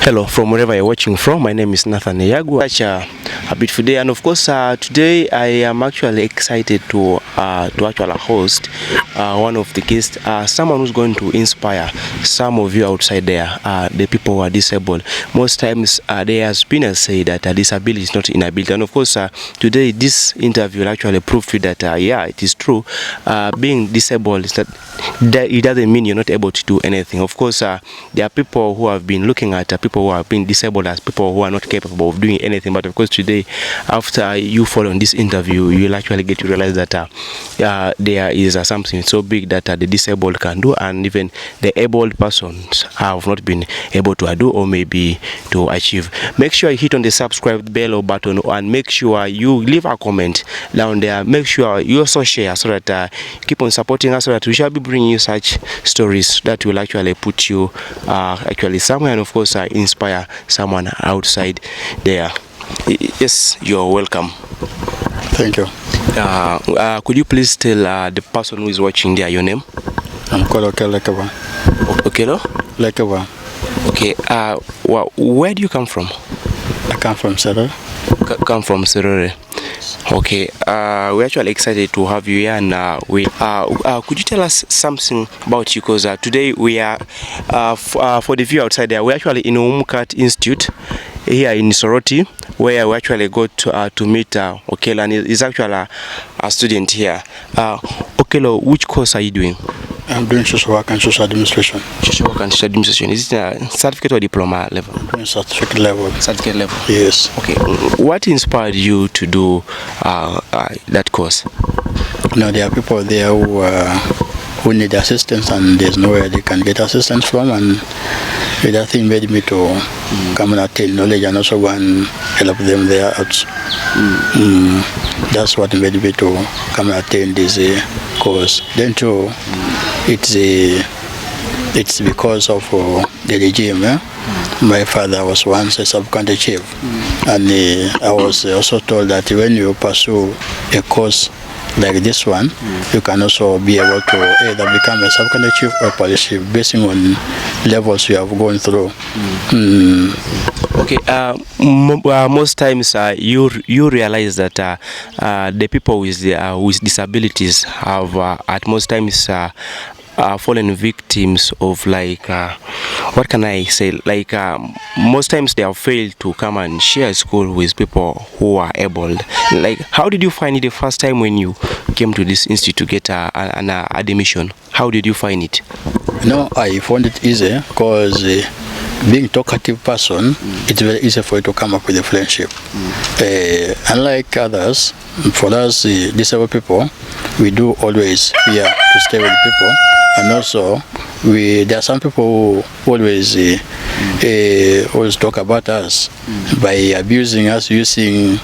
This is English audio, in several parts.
Hello, from wherever you're watching from. My name is Nathan Yagu. Such a beautiful day, and of course, today I am actually excited to actually host one of the guests, someone who's going to inspire some of you outside there, the people who are disabled. Most times, there has been said that disability is not inability, and of course, today this interview will actually prove to you that yeah, it is true. Being disabled is that it doesn't mean you're not able to do anything. Of course, there are people who have been looking at people who have been disabled as people who are not capable of doing anything. But of course, today, after you follow this interview, you'll actually get to realize that there is something so big that the disabled can do, and even the able persons have not been able to do or maybe to achieve. Make sure you hit on the subscribe bell button, and make sure you leave a comment down there. Make sure you also share so that keep on supporting us, so that we shall be bringing you such stories that will actually put you actually somewhere, and of course inspire someone outside there. Yes, you're welcome. Thank you. Could you please tell the person who is watching there your name? I'm called Okello. Okello? Lekeba. Okay. Where do you come from? I come from Serere. Come from Serere. Okay. We're actually excited to have you here, and could you tell us something about you? Because today we are for the view outside there, we're actually in Umcat Institute here in Soroti, where we actually got to meet Okello, and he's actually a student here. Okello, which course are you doing? I'm doing social work and social administration. Social work and social administration. Is it a certificate or diploma level? I'm doing certificate level. Certificate level? Yes. Okay. What inspired you to do that course? Now, there are people there who need assistance, and there's nowhere they can get assistance from, and that thing made me to come and attain knowledge and also go and help them there out. That's what made me to come and attain this course. Then too, it's because of the regime. My father was once a sub-county chief, and I was also told that when you pursue a course like this one, you can also be able to either become a sub-county chief or police chief, based on levels you have gone through. Okay. Most times you realize that the people with disabilities have at most times fallen victims of, like, what can I say, like most times they have failed to come and share school with people who are able. Like, how did you find it the first time when you came to this institute to get an admission? How did you find it? No, I found it easy because being a talkative person, it's very easy for you to come up with a friendship. Unlike others, for us disabled people, we do always fear to stay with people, and also there are some people who always talk about us by abusing us, using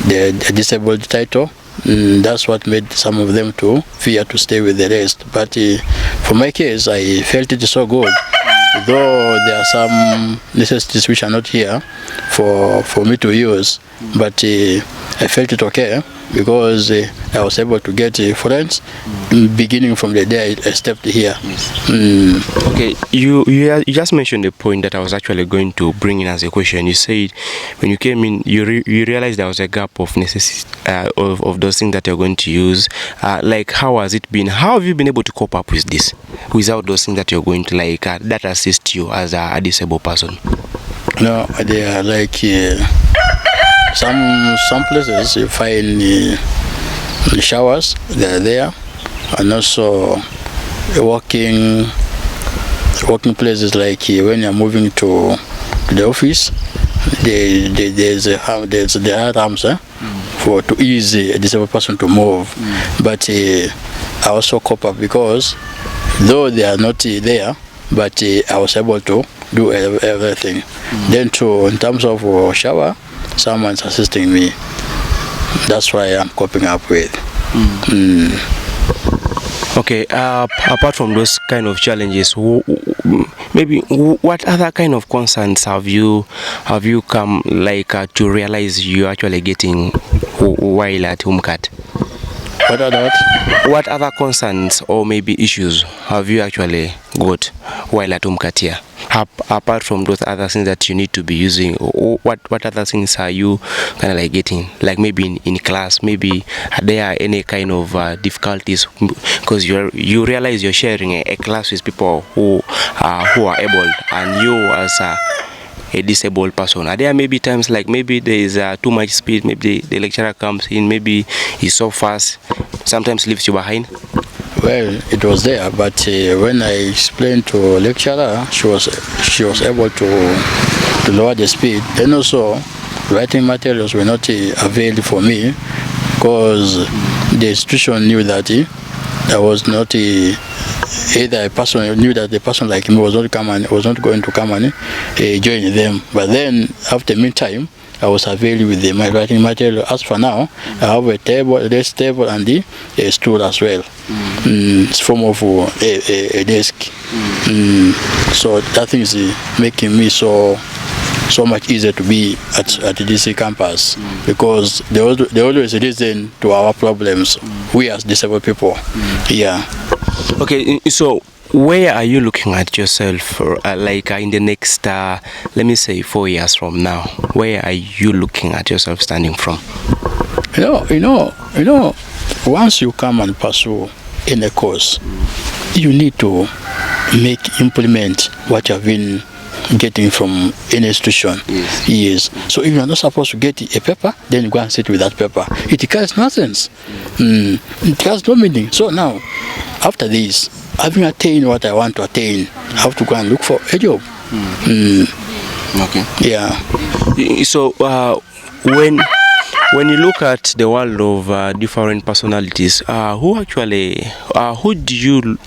the disabled title. That's what made some of them to fear to stay with the rest. But for my case, I felt it so good. Though there are some necessities which are not here for me to use, but I felt it okay because I was able to get friends beginning from the day I stepped here. Yes. Okay, you just mentioned the point that I was actually going to bring in as a question. You said when you came in, you realized there was a gap of necessity of those things that you're going to use. Like, how has it been? How have you been able to cope up with this without those things that you're going to, like, that assist you as a disabled person? No, they are like some places you find the showers, they're there, and also working places, like when you're moving to the office, there's the arms to ease a disabled person to move. But I also cope up because though they are not there, but I was able to do everything. Then too, in terms of shower, someone's assisting me. That's why I'm coping up with. Okay, apart from those kind of challenges, maybe what other kind of concerns have you come, like, to realize you're actually getting while at umcat? What other concerns or maybe issues have you actually Good. While at umcat here, apart from those other things that you need to be using, what other things are you kind of like getting? Like maybe in class, maybe there are any kind of difficulties because you realize you're sharing a class with people who are able, and you as a disabled person. Are there maybe times like maybe there is too much speed, maybe the lecturer comes in, maybe he's so fast, sometimes leaves you behind? Well, it was there, but when I explained to a lecturer, she was able to lower the speed. Then also, writing materials were not available for me because the institution knew that there was not either a person knew that the person like me was not going to come and join them. But then, after meantime, I was available with my writing material. As for now, I have a desk table, and a stool as well. It's form of a desk. So that thing is making me so much easier to be at the DC campus, because they always listen to our problems. We as disabled people. Yeah. Okay, so where are you looking at yourself in the next let me say 4 years from now? Where are you looking at yourself standing from? You know, once you come and pursue in a course, you need to implement what you have been getting from an institution. Yes. So if you are not supposed to get a paper, then you go and sit with that paper. It carries nonsense. It has no meaning. So now, after this, having attained what I want to attain, I have to go and look for a job. Okay. Yeah. So when you look at the world of different personalities, who do you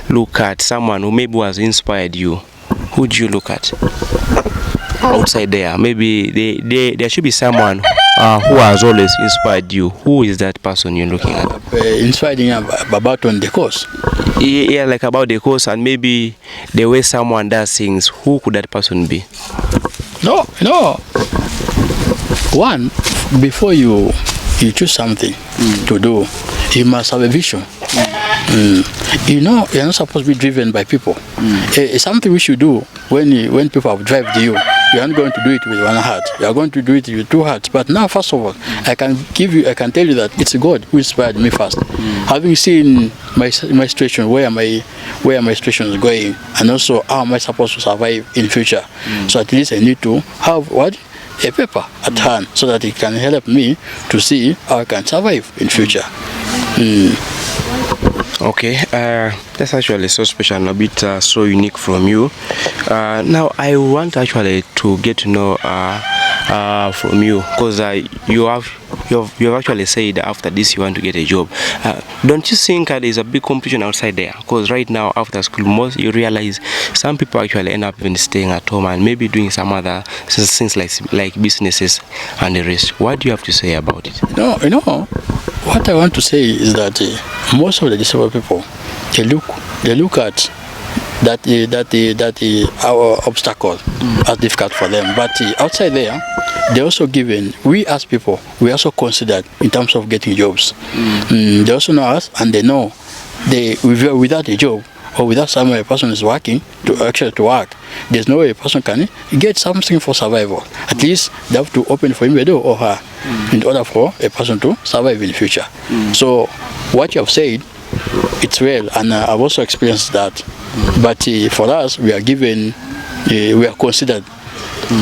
look at? Someone who maybe has inspired you? Who do you look at outside there? Maybe there should be someone who has always inspired you. Who is that person you're looking at? Inspiring about on the course. Yeah, like about the course, and maybe the way someone does things. Who could that person be? No. One, before you choose something to do, you must have a vision. You know, you're not supposed to be driven by people. It's something we should do when people have driven you. You are not going to do it with one heart. You are going to do it with two hearts. But now, first of all, I can tell you that it's God who inspired me first. Having seen my situation, where my situation is going, and also how am I supposed to survive in future. So at least I need to have a paper at hand, so that it can help me to see how I can survive in future. Okay, that's actually so special and a bit so unique from you. Now I want actually to get to know from you, because you have actually said after this you want to get a job. Don't you think there's a big competition outside there? Because right now after school, you realize some people actually end up even staying at home and maybe doing some other things like businesses and the rest. What do you have to say about it? You know, what I want to say is that most of the disabled people, they look at that our obstacle as difficult for them. But outside there, they also given, we as people, we also considered in terms of getting jobs. They also know us, and they know without a job, or without somewhere a person is working to work, there's no way a person can get something for survival. At least they have to open for him a door or her in order for a person to survive in the future. So what you have said, it's real, and I've also experienced that. But for us, we are considered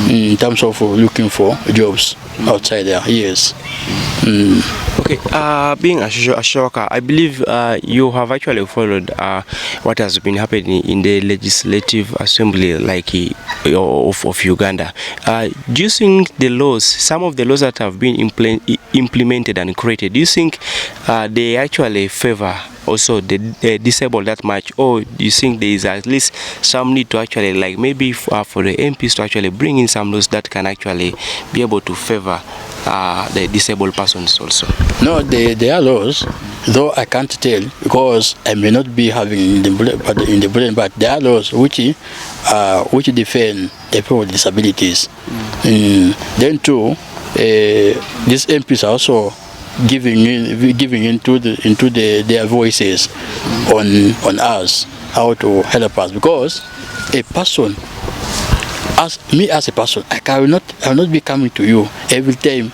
in terms of looking for jobs outside there. Yes. Okay, being a social worker, I believe you have actually followed what has been happening in the Legislative Assembly of Uganda. Do you think the laws, some of the laws that have been implemented and created, do you think they actually favor also the disabled that much, or do you think there is at least some need to actually maybe for the MPs to actually bring in some laws that can actually be able to favor the disabled persons also? No, there are laws, though I can't tell because I may not be having in the brain, but there are laws which defend the people with disabilities. Then too, these MPs are also giving into their voices on us. how to help us, because a person, as a person, I will not be coming to you every time,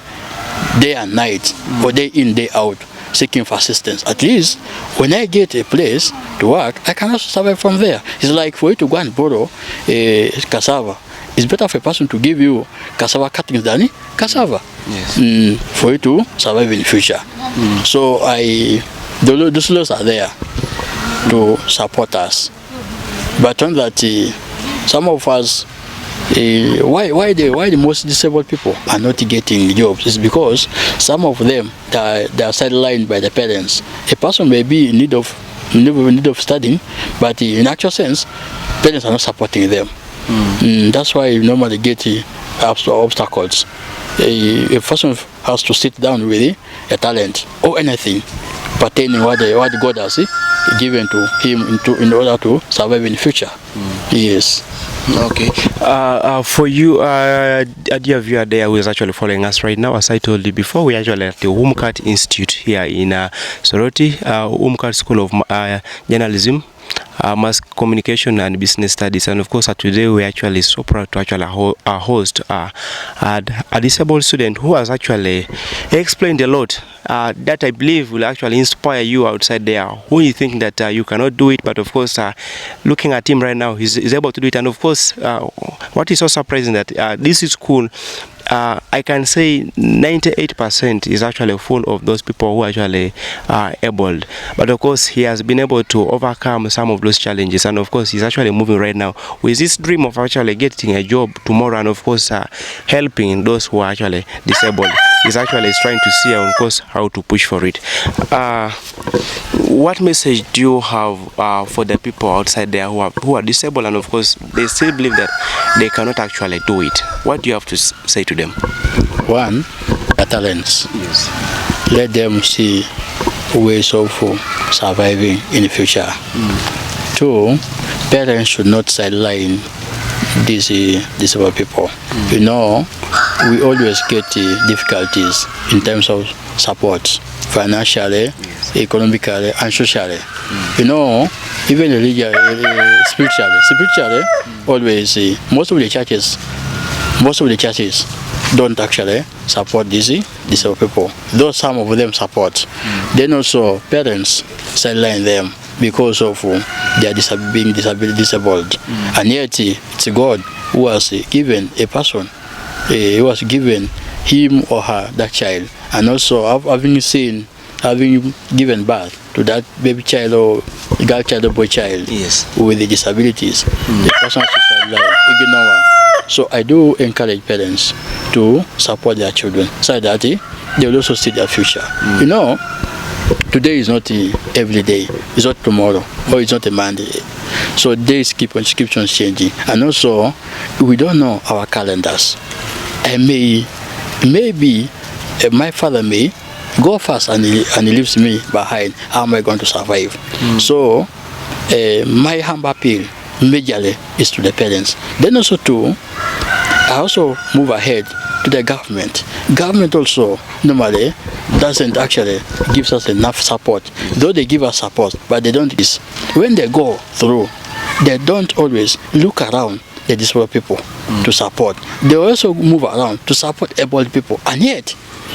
day and night, or day in, day out, seeking for assistance. At least when I get a place to work, I can also survive from there. It's like for you to go and borrow cassava. It's better for a person to give you cassava cuttings than cassava. Yes. For you to survive in the future. So those laws are there to support us. But on that, some of us, why the most disabled people are not getting jobs is because some of them they are sidelined by the parents. A person may be in need of studying, but in actual sense, parents are not supporting them. That's why you normally get obstacles. A person has to sit down with a talent or anything pertaining what God has given to him in order to survive in the future. Yes. Okay. For you, dear viewer there who is actually following us right now, as I told you before, we actually at the umcat Institute here in Soroti, umcat School of Journalism, Mass Communication and Business Studies. And of course, today we actually so proud to actually host a disabled student who has actually explained a lot that I believe will actually inspire you outside there who you think that you cannot do it, but of course looking at him right now, he's able to do it. And of course what is so surprising that this is cool. I can say 98% is actually full of those people who actually are able, but of course he has been able to overcome some of those challenges, and of course he's actually moving right now with this dream of actually getting a job tomorrow, and of course helping those who are actually disabled. He's actually trying to see, of course, how to push for it. What message do you have for the people outside there who are disabled, and of course they still believe that they cannot actually do it? What do you have to say to them? One, their talents. Yes. Let them see ways of surviving in the future. Two, parents should not sideline these disabled people. You know, we always get difficulties in terms of support, financially, yes, economically, and socially. You know, even spiritually, always most of the churches don't actually support these disabled people, though some of them support. Then also parents sideline them because of their being disabled. And yet it's God who has given a person, who has given him or her that child, and also having given birth to that baby child or girl child or boy child, yes, with the disabilities. The person should sideline, ignore. So I do encourage parents to support their children so that they will also see their future. You know, today is not every day, it's not tomorrow, or it's not a Monday. So days keep on changing, and also we don't know our calendars. And maybe my father may go fast and he leaves me behind. How am I going to survive? So my humble appeal majorly is to the parents. Then also I also move ahead to the government. Government also normally doesn't actually give us enough support. Though they give us support, but they don't. When they go through, they don't always look around the disabled people to support. They also move around to support able people. And yet,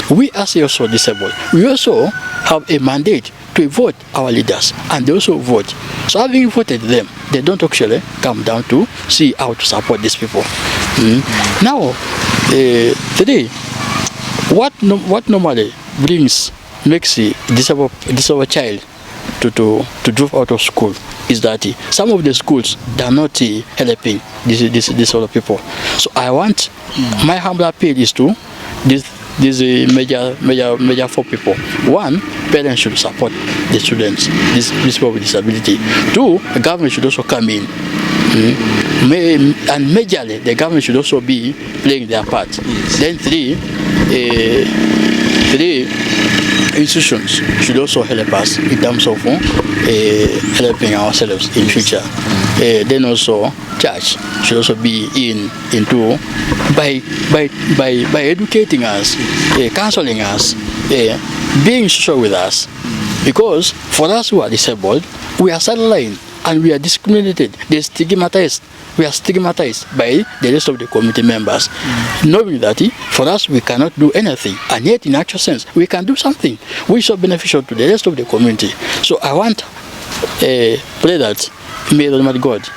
we as also disabled, we also have a mandate to vote our leaders, and they also vote. So having voted them, they don't actually come down to see how to support these people. Now, today, what normally makes a disabled child to drop out of school is that some of the schools, they are not helping these disabled people. So I want, my humble appeal is to these major four people. One, parents should support the students, these people with disability. Two, the government should also come in. And majorly, the government should also be playing their part. Yes. Then three institutions should also help us in terms of helping ourselves in future. Then also church should also be into by educating us, counseling us, being social with us, because for us who are disabled, we are sidelined and we are discriminated. They stigmatized. We are stigmatized by the rest of the community members, knowing that for us we cannot do anything, and yet in actual sense we can do something which is beneficial to the rest of the community. So I want to pray that may the Almighty God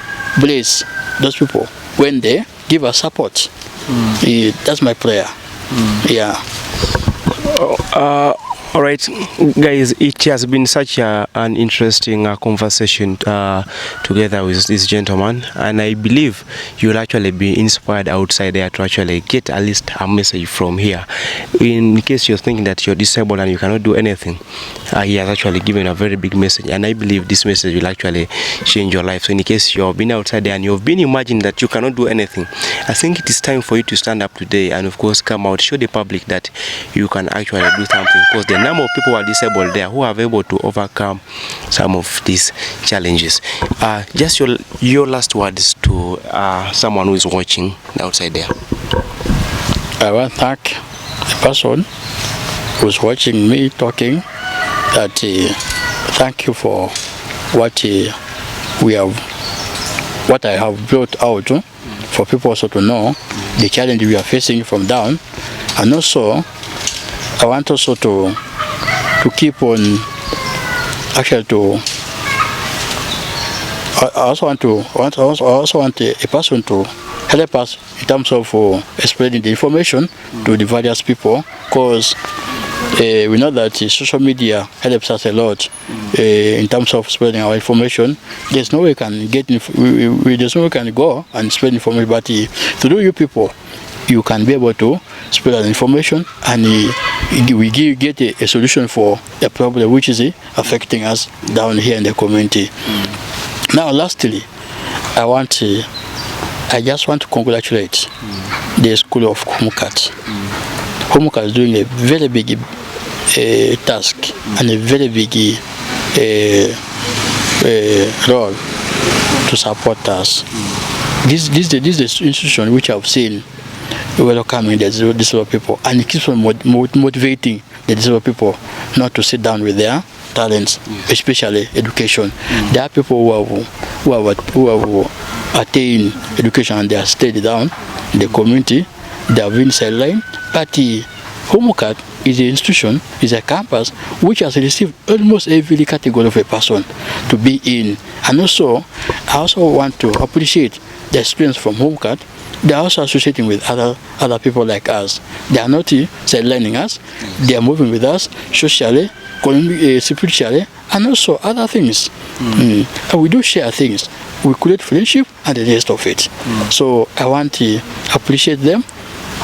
bless those people when they give us support. That's my prayer. Yeah. All right, guys, it has been such an interesting conversation together with this gentleman, and I believe you'll actually be inspired outside there to actually get at least a message from here. In case you're thinking that you're disabled and you cannot do anything, he has actually given a very big message, and I believe this message will actually change your life. So in case you've been outside there and you've been imagining that you cannot do anything, I think it is time for you to stand up today and of course come out, show the public that you can actually do something, because the number of people who are disabled there who are able to overcome some of these challenges. Just your last words to someone who is watching outside there. I want to thank the person who's watching me talking, that thank you for what I have brought out for people also to know the challenge we are facing from down. And also I want also to keep on, actually to, I also want a person to help us in terms of spreading the information to the various people, because we know that social media helps us a lot in terms of spreading our information. There's no way we can get there's no way we can go and spread information, but through you people, you can be able to spread that information, and we get a solution for a problem which is affecting us down here in the community. Now, lastly, I just want to congratulate the school of umcat. Umcat is doing a very big task and a very big role to support us. This is the institution which I've seen welcoming the disabled people, and it keeps on motivating the disabled people not to sit down with their talents, especially education. There are people who have attained education and they are stayed down in the community. They have been sidelined, but umcat is an institution, is a campus which has received almost every category of a person to be in. And also, I also want to appreciate the experience from umcat. They are also associating with other people like us. They are not sidelining us. They are moving with us socially, spiritually, and also other things. And we do share things. We create friendship and the rest of it. So I want to appreciate them,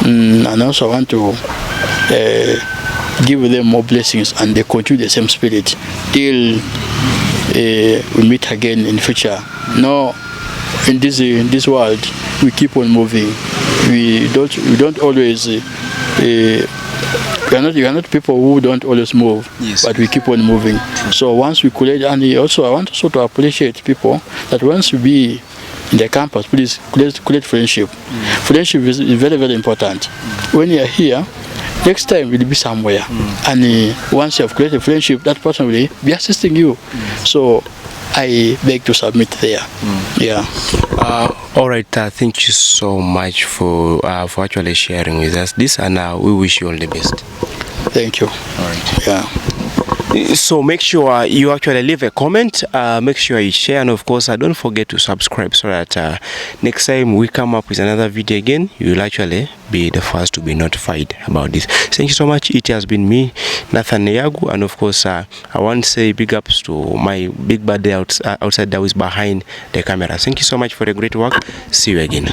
and also I want to give them more blessings, and they continue the same spirit till we meet again in the future. No, in this world, we keep on moving. We don't always. We are not people who don't always move, yes, but we keep on moving. So once we collect, and also I want also to appreciate people that once we be in the campus, please collect friendship. Friendship is very, very important. When you are here, next time we'll be somewhere, and once you have created friendship, that person will be assisting you. So I beg to submit there. Yeah. All right. Thank you so much for actually sharing with us this, and we wish you all the best. Thank you. All right. Yeah. So make sure you actually leave a comment, make sure you share, and of course don't forget to subscribe, so that next time we come up with another video again, you will actually be the first to be notified about this. Thank you so much. It has been me, Nathan Yagu, and of course I want to say big ups to my big bad outside that was behind the camera. Thank you so much for the great work. See you again.